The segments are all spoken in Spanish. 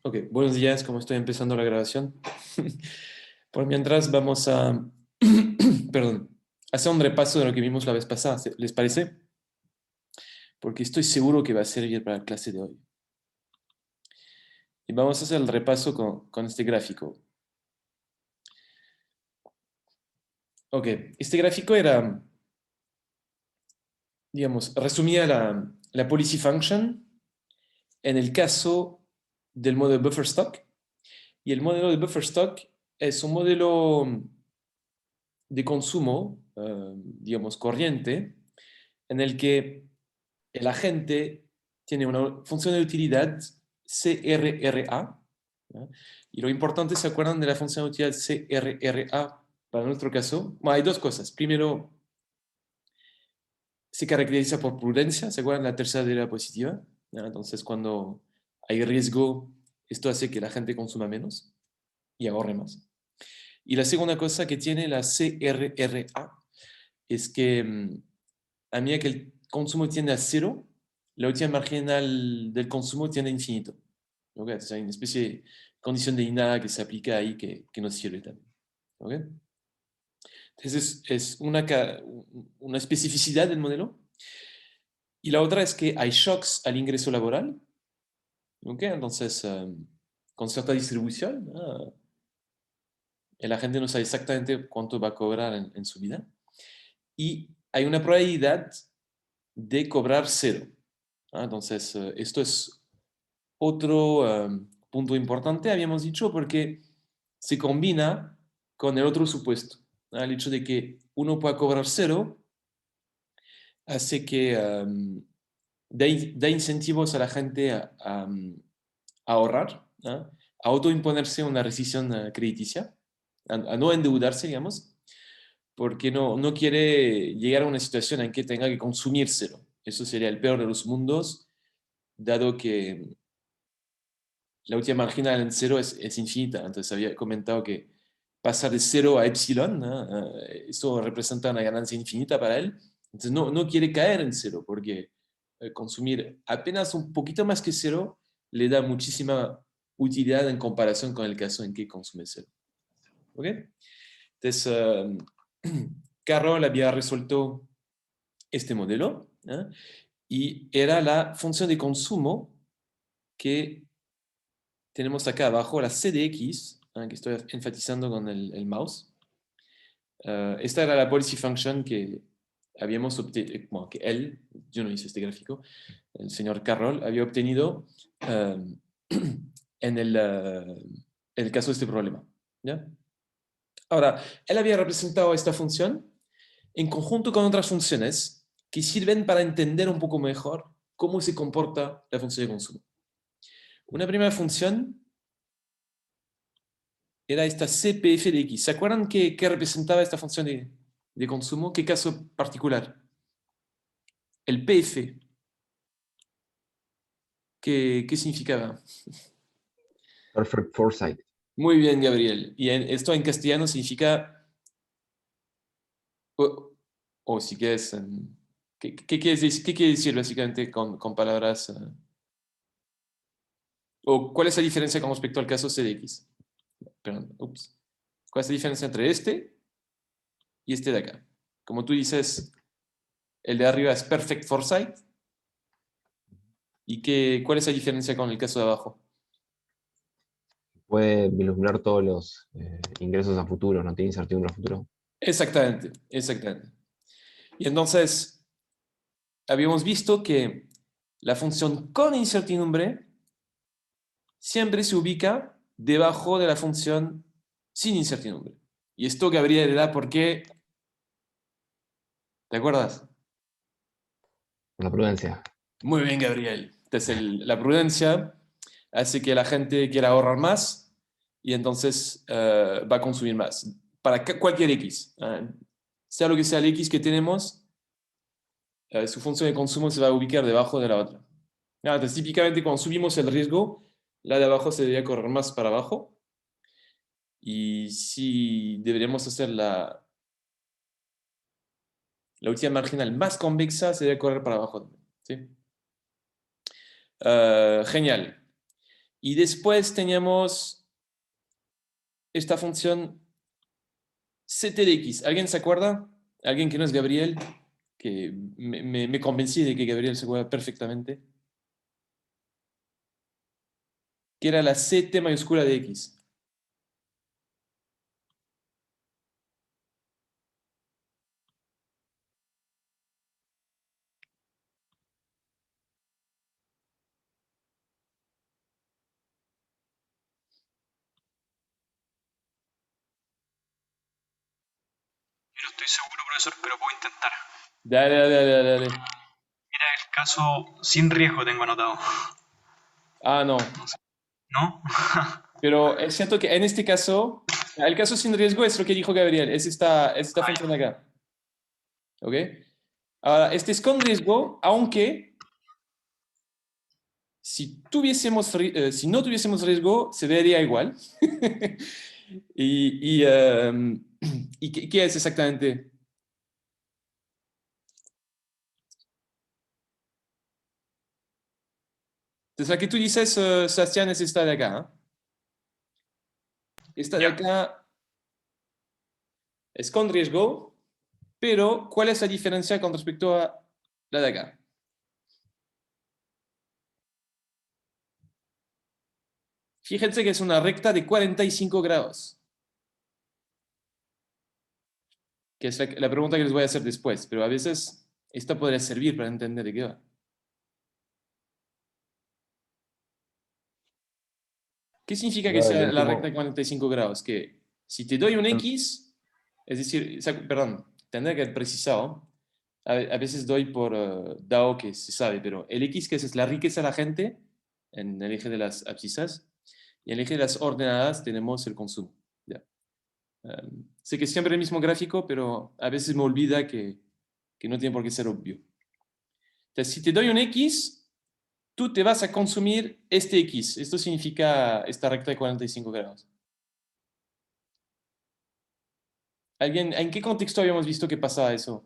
Ok, buenos días, como estoy empezando la grabación. Por mientras vamos a, perdón, hacer un repaso de lo que vimos la vez pasada, ¿les parece? Porque estoy seguro que va a servir para la clase de hoy. Y vamos a hacer el repaso con este gráfico. Ok, este gráfico era, digamos, resumía la policy function en el caso del modelo buffer stock. Y el modelo de buffer stock es un modelo de consumo, digamos, corriente, en el que el agente tiene una función de utilidad CRRA, ¿no? Y lo importante, ¿se acuerdan de la función de utilidad CRRA para nuestro caso? Bueno, hay dos cosas. Primero, se caracteriza por prudencia, ¿se acuerdan de la tercera derivada positiva? ¿No? Entonces, cuando hay riesgo, esto hace que la gente consuma menos y ahorre más. Y la segunda cosa que tiene la CRRA es que a medida que el consumo tiende a cero, la utilidad marginal del consumo tiende a infinito. ¿Okay? Entonces hay una especie de condición de nada que se aplica ahí que nos sirve también. ¿Okay? Entonces es una especificidad del modelo. Y la otra es que hay shocks al ingreso laboral. ¿Okay? Entonces, con cierta distribución, la gente no sabe exactamente cuánto va a cobrar en su vida. Y hay una probabilidad de cobrar cero. Entonces, esto es otro punto importante, habíamos dicho, porque se combina con el otro supuesto. El hecho de que uno pueda cobrar cero hace que da incentivos a la gente a ahorrar, a autoimponerse una rescisión crediticia, a no endeudarse, digamos, porque no quiere llegar a una situación en que tenga que consumir cero. Eso sería el peor de los mundos, dado que la utilidad marginal en cero es infinita. Entonces había comentado que pasar de cero a epsilon, ¿no? Esto representa una ganancia infinita para él. Entonces no quiere caer en cero, porque consumir apenas un poquito más que cero le da muchísima utilidad en comparación con el caso en que consume cero. ¿Ok? Entonces, Carroll había resuelto este modelo, ¿no? Y era la función de consumo que tenemos acá abajo, la CDX, que estoy enfatizando con el mouse. Esta era la policy function que habíamos obtenido, bueno, que él, yo no hice este gráfico, el señor Carroll había obtenido en el caso de este problema. ¿Ya? Ahora, él había representado esta función en conjunto con otras funciones que sirven para entender un poco mejor cómo se comporta la función de consumo. Una primera función era esta CPF de X. ¿Se acuerdan qué representaba esta función de consumo? ¿Qué caso particular? El PF. ¿Qué significaba? Perfect foresight. Muy bien, Gabriel. Y esto en castellano significa, o si quieres, ¿qué quiere decir básicamente con palabras? ¿O cuál es la diferencia con respecto al caso CDX? Perdón, ups. ¿Cuál es la diferencia entre este y este de acá? Como tú dices, el de arriba es perfect foresight. ¿Y cuál es la diferencia con el caso de abajo? Puede vislumbrar todos los ingresos a futuro, no tiene incertidumbre a futuro. Exactamente, exactamente. Y entonces, habíamos visto que la función con incertidumbre siempre se ubica debajo de la función sin incertidumbre. Y esto, Gabriel, era porque, ¿te acuerdas? La prudencia. Muy bien, Gabriel. Entonces, la prudencia hace que la gente quiera ahorrar más y entonces va a consumir más. Para cualquier X. Sea lo que sea el X que tenemos, su función de consumo se va a ubicar debajo de la otra. Entonces, típicamente cuando subimos el riesgo, la de abajo se debería correr más para abajo. Y si deberíamos hacer la utilidad marginal más convexa, se debe correr para abajo también. ¿Sí? Genial. Y después teníamos esta función ct de x. ¿Alguien se acuerda? ¿Alguien que no es Gabriel? Que me convencí de que Gabriel se acuerda perfectamente. Que era la ct mayúscula de x. Yo no estoy seguro, profesor, pero puedo intentar. Dale, dale, dale, dale. Mira, el caso sin riesgo tengo anotado. Ah, no. ¿No? Pero es cierto que en este caso, el caso sin riesgo es lo que dijo Gabriel, es esta función de acá. ¿Ok? Ahora, este es con riesgo, aunque si si no tuviésemos riesgo, se vería igual. ¿Y qué es exactamente? Entonces, la que tú dices, Sebastián, es esta de acá. Esta de Ya. acá es con riesgo, pero ¿cuál es la diferencia con respecto a la de acá? Fíjense que es una recta de 45 grados, que es la pregunta que les voy a hacer después, pero a veces esta podría servir para entender de qué va. ¿Qué significa que Luego del sea la recta de último, 45 grados? Que si te doy un X, es decir, perdón, tendría que haber precisado, a veces doy por dado que se sabe, pero el X, que es la riqueza de la gente, en el eje de las abscisas, y en el eje de las ordenadas tenemos el consumo. ¿Ya? Sé que es siempre el mismo gráfico, pero a veces me olvida que no tiene por qué ser obvio. Entonces, si te doy un X, tú te vas a consumir este X. Esto significa esta recta de 45 grados. ¿Alguien, en qué contexto habíamos visto que pasaba eso?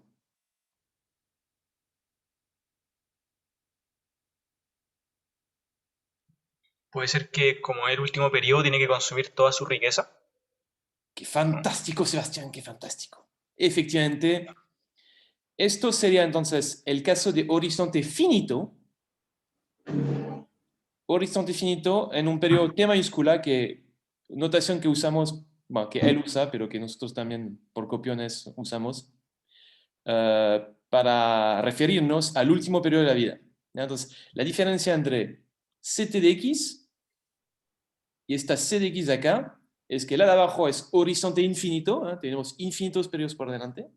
Puede ser que como es el último periodo tiene que consumir toda su riqueza. ¡Qué fantástico, Sebastián! ¡Qué fantástico! Efectivamente, esto sería entonces el caso de horizonte finito. Horizonte finito en un periodo T mayúscula, que notación que usamos, bueno, que él usa, pero que nosotros también por copiones usamos, para referirnos al último periodo de la vida. ¿Ya? Entonces, la diferencia entre ct de x y esta c de x de acá es que la de abajo es horizonte infinito, ¿eh? Tenemos infinitos periodos por delante,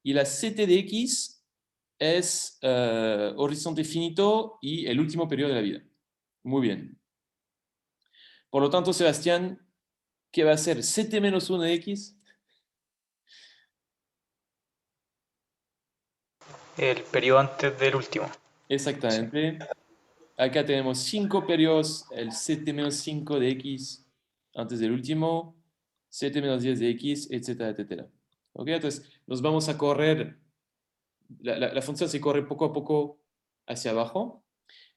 y la ct de x es horizonte finito y el último periodo de la vida. Muy bien. Por lo tanto, Sebastián, ¿qué va a ser ct menos 1 de x? El periodo antes del último. Sí. Exactamente. Acá tenemos 5 periodos, el ct menos 5 de x antes del último, ct menos 10 de x, etcétera, etcétera. ¿Ok? Entonces, nos vamos a correr, la función se corre poco a poco hacia abajo.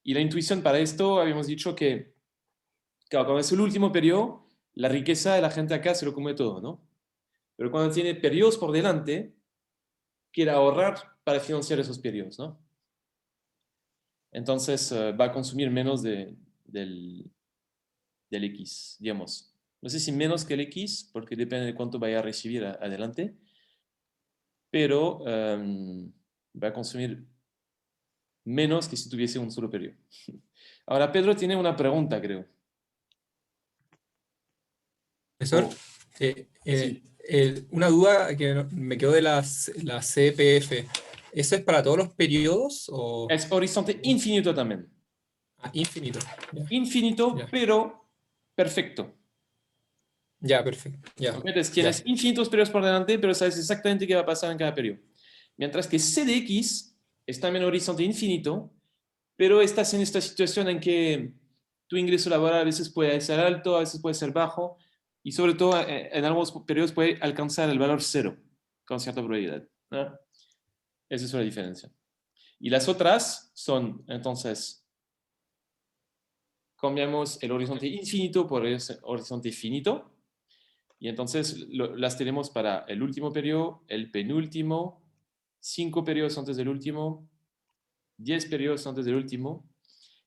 Y la intuición para esto, habíamos dicho que, claro, cuando es el último periodo, la riqueza de la gente acá se lo come todo, ¿no? Pero cuando tiene periodos por delante, quiere ahorrar para financiar esos periodos, ¿no? Entonces va a consumir menos del X, digamos. No sé si menos que el X, porque depende de cuánto vaya a recibir adelante, pero va a consumir menos que si tuviese un solo periodo. Ahora, Pedro tiene una pregunta, creo. Profesor, Oh, sí. una duda que me quedó de la CPF. ¿Eso es para todos los periodos o Es horizonte infinito también. infinito? Ya, Infinito, ya, pero perfecto. ya, perfecto. Ya, ¿Ok? Entonces ya. tienes infinitos periodos por delante, pero sabes exactamente qué va a pasar en cada periodo. Mientras que C de X es también horizonte infinito, pero estás en esta situación en que tu ingreso laboral a veces puede ser alto, a veces puede ser bajo, y sobre todo en algunos periodos puede alcanzar el valor cero con cierta probabilidad, ¿no? Esa es la diferencia. Y las otras son, entonces, cambiamos el horizonte infinito por el horizonte finito. Y entonces las tenemos para el último periodo, el penúltimo, 5 periodos antes del último, 10 periodos antes del último.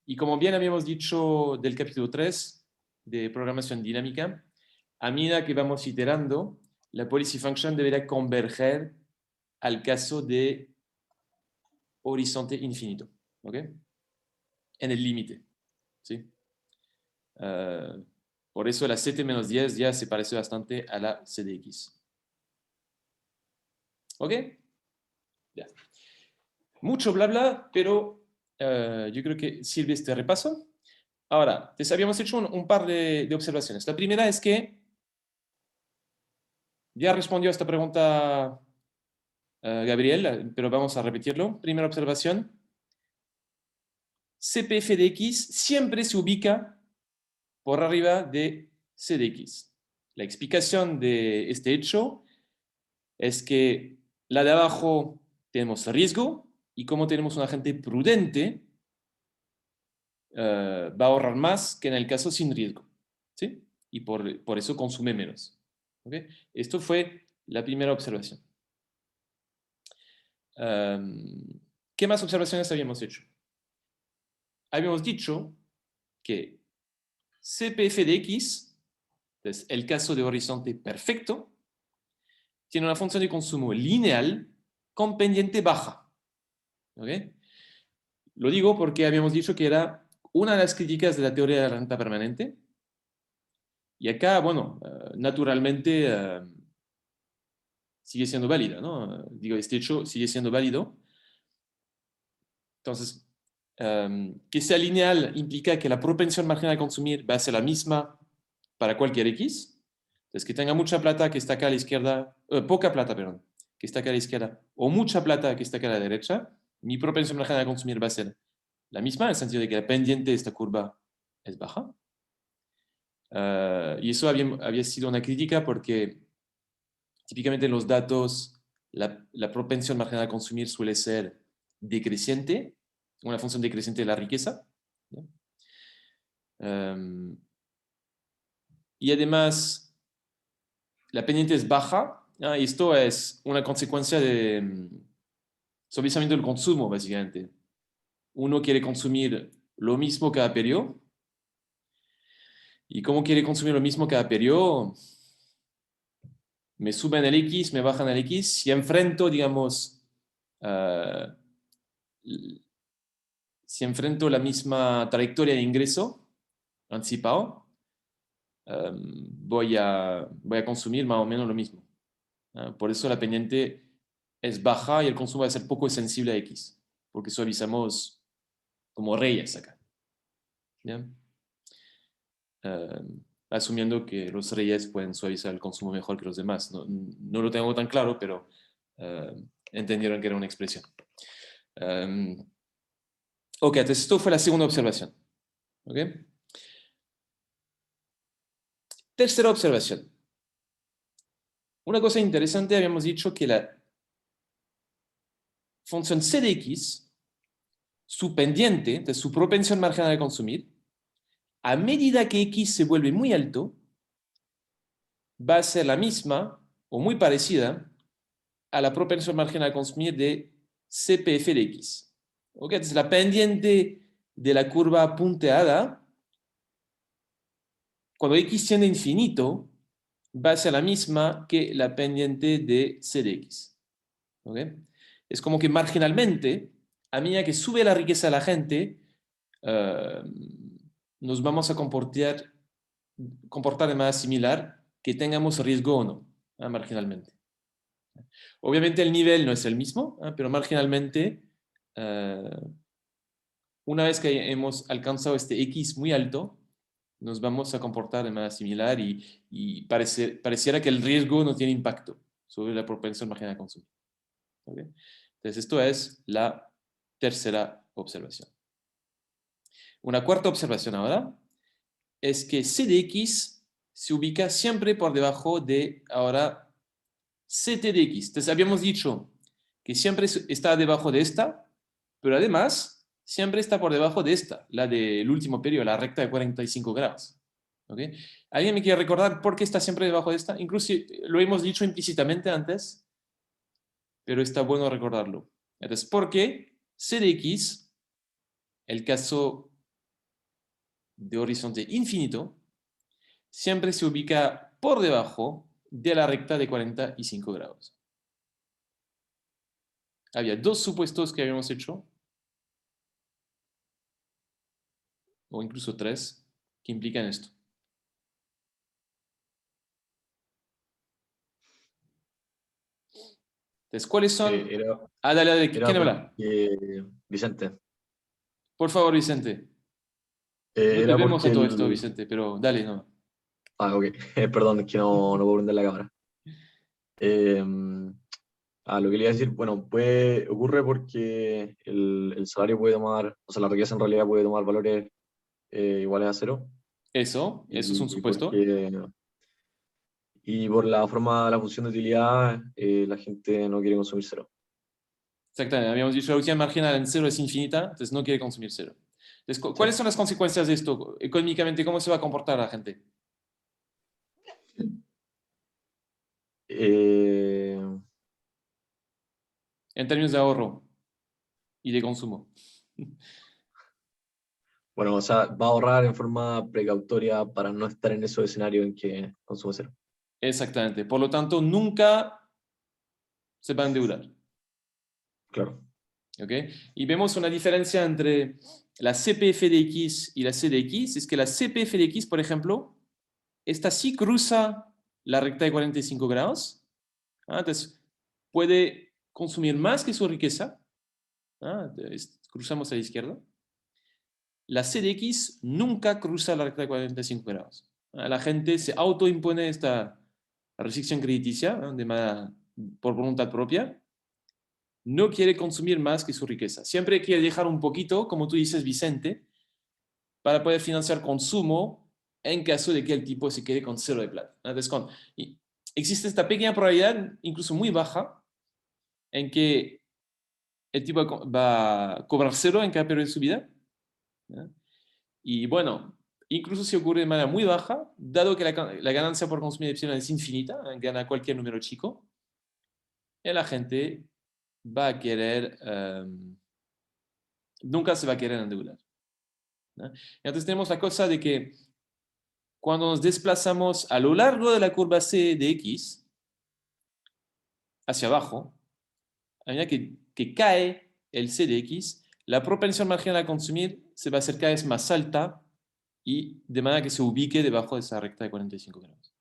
Y como bien habíamos dicho del capítulo 3 de programación dinámica, a medida que vamos iterando, la policy function deberá converger al caso de horizonte infinito, ¿ok? En el límite, ¿sí? Por eso la CT-10 ya se parece bastante a la CDX. ¿Ok? Ya. Mucho bla bla, pero yo creo que sirve este repaso. Ahora, les habíamos hecho un par de observaciones. La primera es que ya respondió a esta pregunta Gabriel, pero vamos a repetirlo. Primera observación. CPF de X siempre se ubica por arriba de C de X. La explicación de este hecho es que la de abajo tenemos riesgo y como tenemos un agente prudente, va a ahorrar más que en el caso sin riesgo, ¿sí? Y por eso consume menos. ¿Okay? Esto fue la primera observación. ¿Qué más observaciones habíamos hecho? Habíamos dicho que CPF de X, es el caso de horizonte perfecto, tiene una función de consumo lineal con pendiente baja. ¿Okay? Lo digo porque habíamos dicho que era una de las críticas de la teoría de la renta permanente. Y acá, bueno, naturalmente sigue siendo válida, ¿no? Digo, este hecho sigue siendo válido. Entonces, que sea lineal implica que la propensión marginal a consumir va a ser la misma para cualquier X. Entonces, que tenga mucha plata que está acá a la izquierda, poca plata, perdón, que está acá a la izquierda, o mucha plata que está acá a la derecha, mi propensión marginal a consumir va a ser la misma, en el sentido de que la pendiente de esta curva es baja. Y eso había sido una crítica porque típicamente en los datos la propensión marginal a consumir suele ser decreciente, una función decreciente de la riqueza. ¿No? Y además, la pendiente es baja, ¿no? Y esto es una consecuencia de suavizamiento del consumo, básicamente. Uno quiere consumir lo mismo cada periodo, y como quiere consumir lo mismo cada periodo, me suben el X, me bajan el X, si enfrento, digamos, si enfrento la misma trayectoria de ingreso anticipado, voy a consumir más o menos lo mismo. Por eso la pendiente es baja y el consumo va a ser poco sensible a X, porque suavizamos como reyes acá. ¿Ya? Asumiendo que los reyes pueden suavizar el consumo mejor que los demás. No, no lo tengo tan claro, pero entendieron que era una expresión. Ok, entonces esto fue la segunda observación. ¿Okay? Tercera observación. Una cosa interesante, habíamos dicho que la función C de X, su pendiente, de su propensión marginal a consumir, a medida que X se vuelve muy alto, va a ser la misma o muy parecida a la propensión marginal a consumir de CPF de X. ¿Okay? Entonces la pendiente de la curva punteada, cuando X tiende a infinito, va a ser la misma que la pendiente de C de X. ¿Okay? Es como que marginalmente, a medida que sube la riqueza de la gente, nos vamos a comportar de manera similar que tengamos riesgo o no, marginalmente. Obviamente el nivel no es el mismo, pero marginalmente, una vez que hemos alcanzado este X muy alto, nos vamos a comportar de manera similar y pareciera que el riesgo no tiene impacto sobre la propensión marginal a consumir. ¿Okay? Entonces, esto es la tercera observación. Una cuarta observación ahora es que C de X se ubica siempre por debajo de, ahora, CT de X. Entonces, habíamos dicho que siempre está debajo de esta, pero además siempre está por debajo de esta, la del último periodo, la recta de 45 grados. ¿Okay? ¿Alguien me quiere recordar por qué está siempre debajo de esta? Incluso lo hemos dicho implícitamente antes, pero está bueno recordarlo. Entonces, porque C de X, el caso de horizonte infinito, siempre se ubica por debajo de la recta de 45 grados. Había dos supuestos que habíamos hecho, o incluso tres, que implican esto. Entonces, ¿cuáles son? Era, Dale, era ¿quién habla? Vicente. Por favor, Vicente. No te Era vemos porque a todo esto, Vicente, pero dale, no. Ah, ok. Perdón, es que no puedo prender la cámara. Eh, lo que le iba a decir, bueno, ocurre porque el salario puede tomar, o sea, la riqueza en realidad puede tomar valores iguales a cero. Eso es un Y supuesto. y por la forma de la función de utilidad, la gente no quiere consumir cero. Exactamente, habíamos dicho la utilidad marginal en cero es infinita, entonces no quiere consumir cero. Entonces, ¿cuáles son las consecuencias de esto? Económicamente, ¿cómo se va a comportar la gente? Eh, En términos de ahorro y de consumo. bueno, o sea, va a ahorrar en forma precautoria para no estar en esos escenarios en que consume cero. Exactamente. Por lo tanto, nunca se va a endeudar. Claro. ¿Ok? Y vemos una diferencia entre la CPF de X y la C de X. Es que la CPF de X, por ejemplo, esta sí cruza la recta de 45 grados. Entonces, puede consumir más que su riqueza. Cruzamos a la izquierda. La C de X nunca cruza la recta de 45 grados. La gente se autoimpone esta restricción crediticia por voluntad propia. No quiere consumir más que su riqueza. Siempre quiere dejar un poquito, como tú dices, Vicente, para poder financiar consumo en caso de que el tipo se quede con cero de plata. Entonces, existe esta pequeña probabilidad, incluso muy baja, en que el tipo va a cobrar cero en cada periodo de su vida. Y bueno, incluso si ocurre de manera muy baja, dado que la ganancia por consumir epsilon es infinita, gana cualquier número chico, la gente va a querer, nunca se va a querer endeudar. Entonces tenemos la cosa de que cuando nos desplazamos a lo largo de la curva C de X, hacia abajo, a medida que cae el C de X, la propensión marginal a consumir se va a hacer cada vez más alta y de manera que se ubique debajo de esa recta de 45 grados.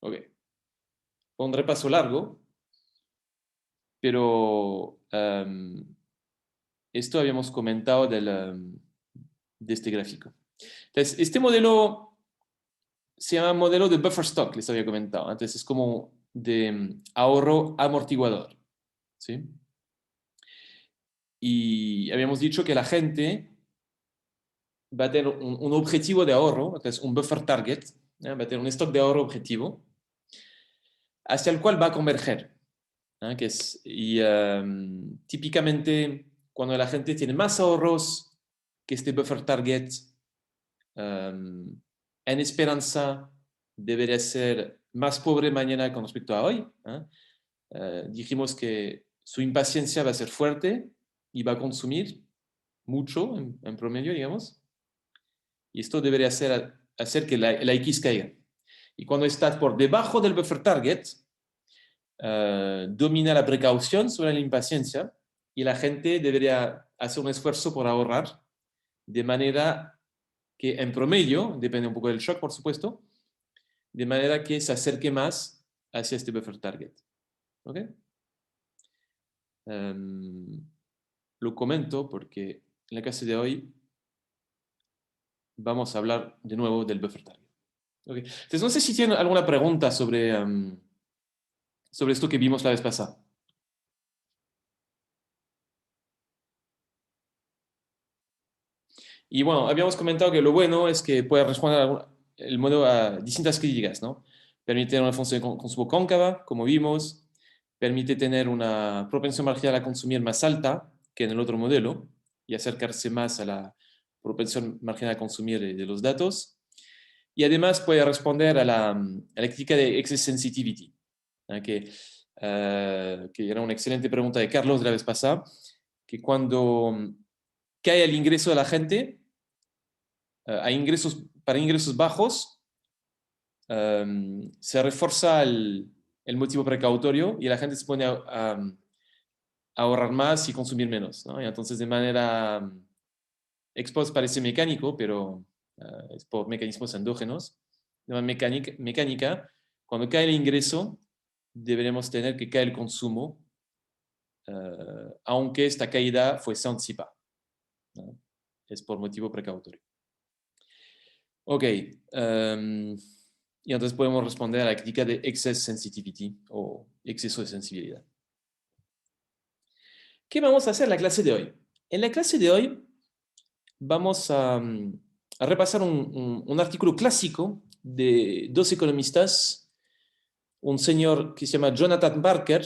Ok. Un repaso largo, pero esto habíamos comentado de este gráfico. Entonces, este modelo se llama modelo de buffer stock, les había comentado. Entonces, es como de ahorro amortiguador. ¿Sí? Y habíamos dicho que la gente va a tener un objetivo de ahorro, entonces un buffer target, va a tener un stock de ahorro objetivo, hacia el cual va a converger. Típicamente, cuando la gente tiene más ahorros que este buffer target, en esperanza debería ser más pobre mañana con respecto a hoy. Dijimos que su impaciencia va a ser fuerte y va a consumir mucho en promedio, digamos. Y esto debería hacer que la X caiga. Y cuando estás por debajo del buffer target, domina la precaución sobre la impaciencia y la gente debería hacer un esfuerzo por ahorrar de manera que en promedio, depende un poco del shock por supuesto, de manera que se acerque más hacia este buffer target. ¿Ok? Lo comento porque en la clase de hoy vamos a hablar de nuevo del buffer target. ¿Okay? Entonces no sé si tienen alguna pregunta sobre esto que vimos la vez pasada. Y bueno, habíamos comentado que lo bueno es que puede responder el modelo a distintas críticas, ¿no? Permite tener una función de consumo cóncava, como vimos, permite tener una propensión marginal a consumir más alta que en el otro modelo, y acercarse más a la propensión marginal a consumir de los datos. Y además puede responder a la crítica de excess sensitivity, que era una excelente pregunta de Carlos de la vez pasada, que cuando cae el ingreso de la gente, para ingresos bajos, se refuerza el motivo precautorio y la gente se pone a ahorrar más y consumir menos, ¿no? Y entonces de manera ex post parece mecánico, pero es por mecanismos endógenos. De manera mecánica, cuando cae el ingreso, deberemos tener que caer el consumo, aunque esta caída fuese anticipada, ¿no? Es por motivo precautorio. Ok. Y entonces podemos responder a la crítica de excess sensitivity o exceso de sensibilidad. ¿Qué vamos a hacer en la clase de hoy? En la clase de hoy vamos a repasar un artículo clásico de dos economistas, un señor que se llama Jonathan Barker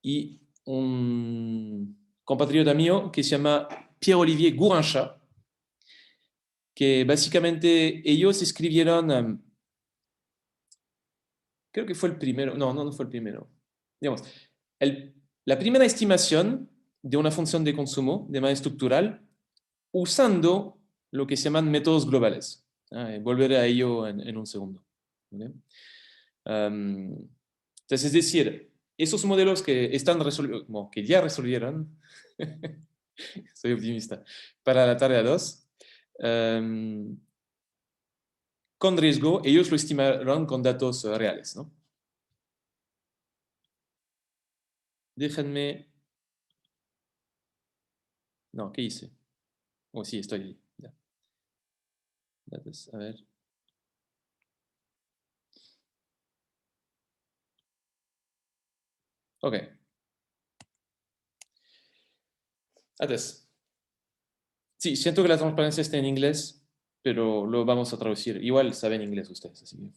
y un compatriota mío que se llama Pierre-Olivier Gourinchas, que básicamente ellos escribieron, creo que fue el primero, no fue el primero, digamos, la primera estimación de una función de consumo de manera estructural usando lo que se llaman métodos globales. Volveré a ello en un segundo. ¿Okay? Entonces, es decir, esos modelos que que ya resolvieron, soy optimista, para la tarea 2, con riesgo, ellos lo estimaron con datos reales, ¿no? Déjenme... No, ¿qué hice? Oh, sí, estoy ahí. Ya. Datos, a ver. Ok. Entonces, sí, siento que la transparencia está en inglés, pero lo vamos a traducir. Igual saben inglés ustedes, así que...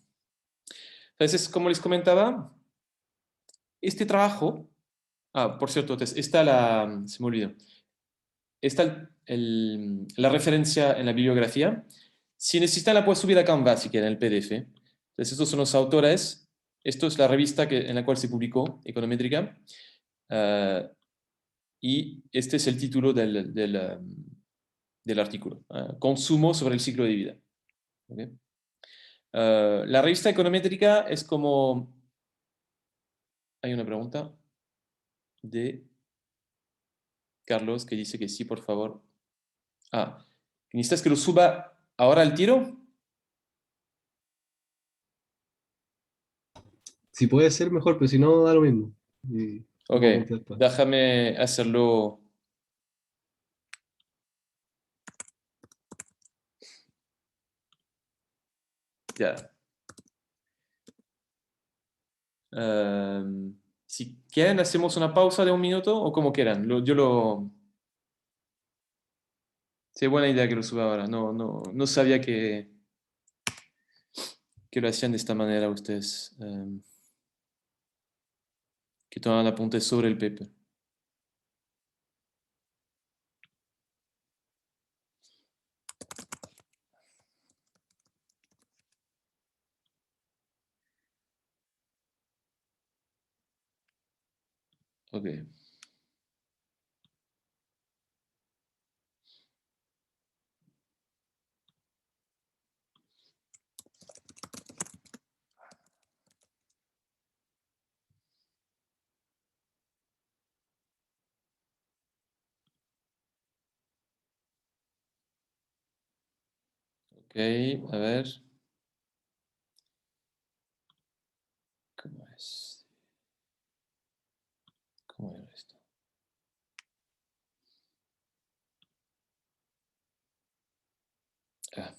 Entonces, como les comentaba, este trabajo... por cierto, se me olvidó. Está la referencia en la bibliografía. Si necesitan, la puedo subir a Canva si quieren, el PDF. Entonces, estos son los autores. Esto es la revista en la cual se publicó, Econométrica. Y este es el título del artículo. Consumo sobre el ciclo de vida. ¿Okay? La revista Econométrica es como... Hay una pregunta de Carlos que dice que sí, por favor. ¿Necesitas que lo suba ahora al tiro? Si puede ser mejor, pero si no, da lo mismo. Y Ok, vamos a apuntar después. déjame hacerlo. Ya. Si quieren, hacemos una pausa de un minuto o como quieran. Sí, buena idea que lo suba ahora. No sabía que lo hacían de esta manera ustedes. Que tomaban apuntes sobre el paper. Ok. Ok, a ver. ¿Cómo es? ¿Cómo era esto? Ah.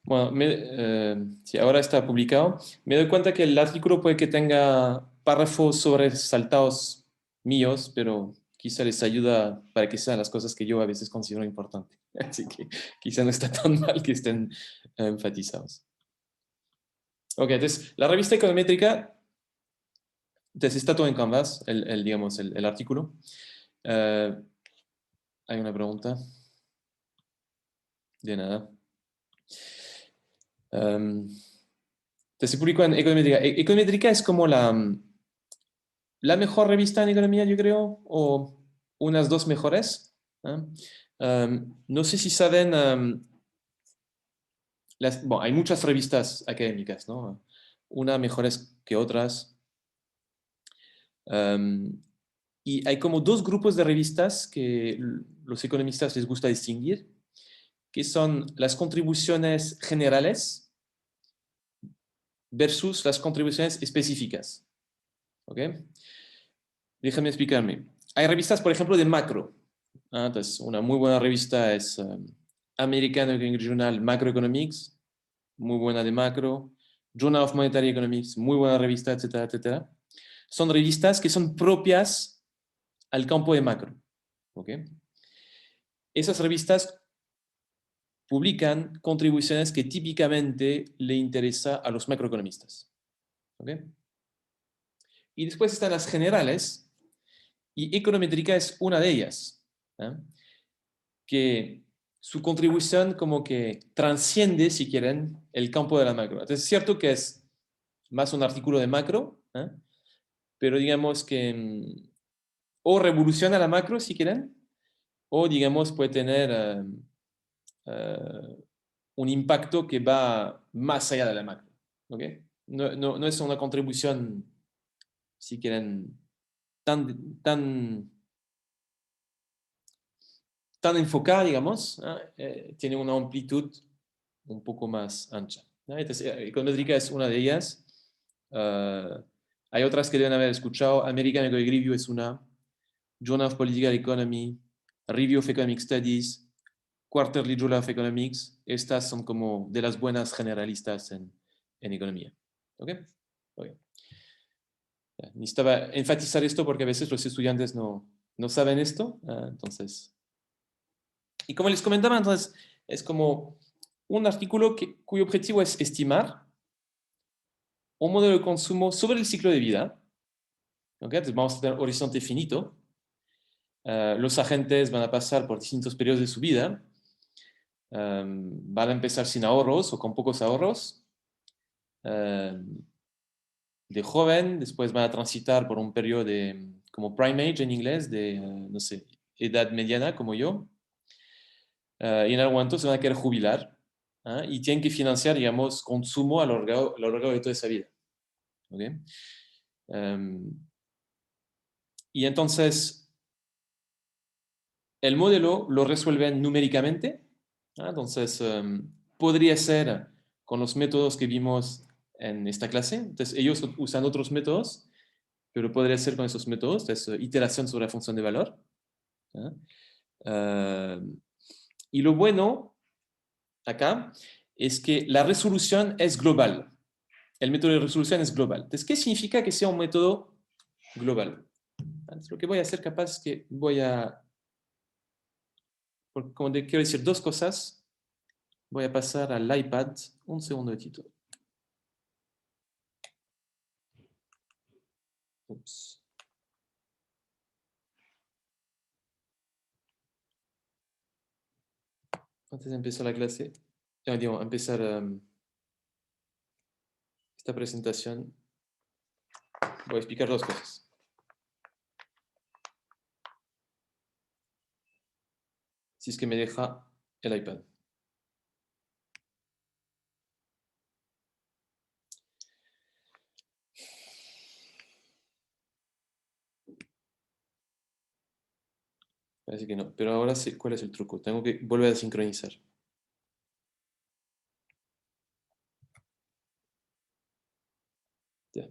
Bueno, sí, ahora está publicado. Me doy cuenta que el artículo puede que tenga párrafos sobresaltados míos, pero quizá les ayuda para que sean las cosas que yo a veces considero importantes. Así que quizá no está tan mal que estén enfatizados. Ok, entonces la revista econométrica, entonces está todo en Canvas, digamos, el artículo. ¿Hay una pregunta? De nada. Entonces se publicó en Econométrica. Econométrica es como la mejor revista en economía, yo creo, o unas dos mejores, ¿no? No sé si saben, bueno, hay muchas revistas académicas, ¿no? Unas mejores que otras. Y hay como dos grupos de revistas que los economistas les gusta distinguir, que son las contribuciones generales versus las contribuciones específicas. ¿Ok? Déjame explicarme. Hay revistas, por ejemplo, de macro. Entonces, una muy buena revista es American Economic Journal Macroeconomics, muy buena de macro. Journal of Monetary Economics, muy buena revista, etcétera, etcétera. Son revistas que son propias al campo de macro. ¿Ok? Esas revistas publican contribuciones que típicamente le interesa a los macroeconomistas. ¿Ok? Y después están las generales, y Econométrica es una de ellas, ¿eh? Que su contribución como que transciende, si quieren, el campo de la macro. Entonces, es cierto que es más un artículo de macro, ¿eh? Pero digamos que o revoluciona la macro, si quieren, o digamos puede tener un impacto que va más allá de la macro. ¿Ok? No es una contribución, si quieren, tan enfocada, digamos, ¿no? Tiene una amplitud un poco más ancha, ¿no? Entonces, Econométrica es una de ellas. Hay otras que deben haber escuchado. American Economic Review es una. Journal of Political Economy, Review of Economic Studies, Quarterly Journal of Economics. Estas son como de las buenas generalistas en economía. ¿Ok? Okay. Necesitaba enfatizar esto porque a veces los estudiantes no saben esto. Entonces, y como les comentaba, entonces, es como un artículo cuyo objetivo es estimar un modelo de consumo sobre el ciclo de vida. ¿Okay? Entonces vamos a tener horizonte finito. Los agentes van a pasar por distintos periodos de su vida. Van a empezar sin ahorros o con pocos ahorros. De joven, después van a transitar por un periodo de, como prime age en inglés, de, no sé, edad mediana como yo. Y en algún momento se van a querer jubilar, y tienen que financiar, digamos, consumo a lo largo de toda esa vida. ¿Okay? Y entonces, el modelo lo resuelven numéricamente. Entonces, podría ser con los métodos que vimos en esta clase. Entonces, ellos usan otros métodos, pero podría ser con esos métodos. Entonces, iteración sobre la función de valor. Y lo bueno acá es que la resolución es global. El método de resolución es global. Entonces, ¿qué significa que sea un método global? Entonces, lo que voy a hacer capaz es que voy a, como quiero decir dos cosas, voy a pasar al iPad un segundo de Tito. Ups. Antes de empezar la clase, digo, empezar esta presentación, voy a explicar dos cosas. Si es que me deja el iPad. Parece que no, pero ahora sé cuál es el truco. Tengo que volver a sincronizar. Ya.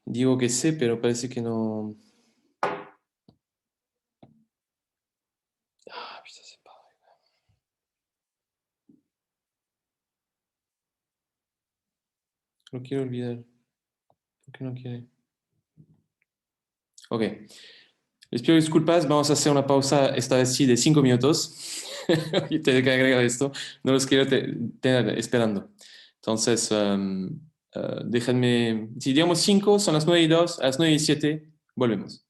Digo que sé, pero parece que no. Ah, putain, c'est pas vrai. Lo quiero olvidar. ¿Por qué no quiere? Ok. Les pido disculpas, vamos a hacer una pausa, esta vez sí, de 5 minutos. Y tengo que agregar esto. No los quiero tener esperando. Entonces, déjenme, si digamos 5, son las 9:02, a las 9:07, volvemos.